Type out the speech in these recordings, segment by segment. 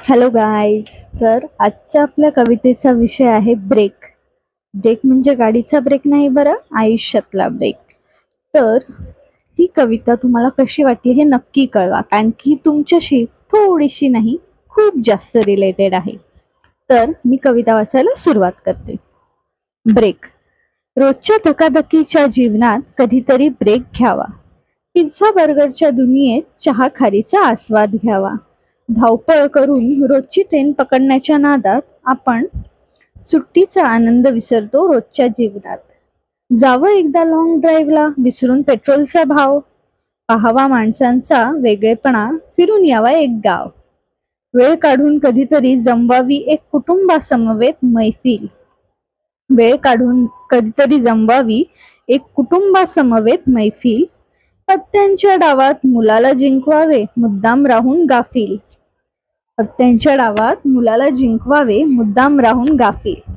Hello guys. तर आजच्या आपल्या कवितेचा विषय आहे ब्रेक. ब्रेक म्हणजे गाडीचा ब्रेक नाही बरं, आयुष्यातला ब्रेक. तर ही कविता तुम्हाला कशी वाटली हे नक्की कळवा, कारण की तुमच्याशी थोडीशी नाही, खूप जास्त रिलेटेड आहे. तर मी कविता वाचायला सुरुवात करते. ब्रेक. रोजच्या धकाधकीच्या जीवनात कधीतरी ब्रेक घ्यावा. पिझ्झा बर्गरच्या दुनियेत चहा खारीचा आस्वाद घ्यावा. धावपळ करून रोजची ट्रेन पकडण्याच्या नादात आपण सुट्टीचा आनंद विसरतो रोजच्या जीवनात. जावं एकदा लॉंग ड्राईव्हला, विसरून पेट्रोलचा भाव. पाहावा माणसांचा वेगळेपणा, फिरून यावा एक गाव. वेळ काढून कधीतरी जमवावी एक कुटुंबासमवेत मैफिल. वेळ काढून कधीतरी जमवावी एक कुटुंबासमवेत मैफिल. पत्त्यांच्या डावात मुलाला जिंकवावे, मुद्दाम राहून गाफील. पत्त्यांच्या डावात मुलाला जिंकवावे, मुद्दाम राहून गाफील.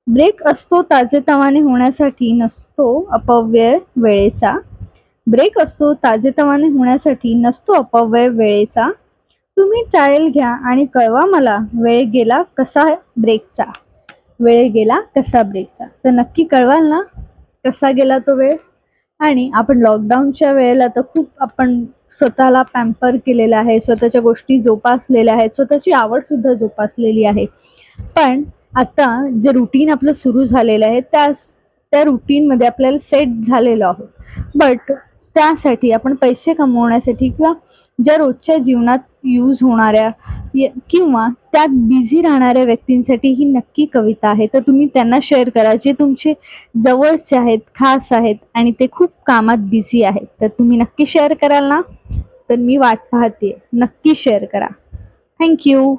ब्रेक असतो ताजेतवाने होण्यासाठी, नसतो अपव्यय वेळेचा. ब्रेक असतो ताजेतवाने होण्यासाठी, नसतो अपव्यय वेळेचा. तुम्ही ट्रायल घ्या आणि कळवा मला, वेळ गेला कसा ब्रेकचा. वेळ गेला कसा ब्रेकचा. तर नक्की कळवाल ना कसा गेला तो वेळ. आणि आपण लॉकडाऊनच्या वेळेला तर खूप आपण स्वतःला पॅम्पर केलेलं आहे, स्वतःच्या गोष्टी जोपासलेल्या आहेत, स्वतःची आवड सुद्धा जोपासलेली आहे. पण आता जे रुटीन आपलं सुरू झालेलं आहे त्या रुटीनमध्ये आपल्याला सेट झालेलो आहोत. बट त्यासाठी आपण पैसे कमवण्यासाठी किंवा ज्या रोजच्या जीवनात यूज होणाऱ्या किंवा त्यात बिझी राहणाऱ्या व्यक्तींसाठी ही नक्की कविता आहे. तर तुम्ही त्यांना शेअर करा जे तुमचे जवळचे आहेत, खास आहेत आणि ते खूप कामात बिझी आहेत. तर तुम्ही नक्की शेअर कराल ना. तर मी वाट पाहते, नक्की शेअर करा. थँक्यू.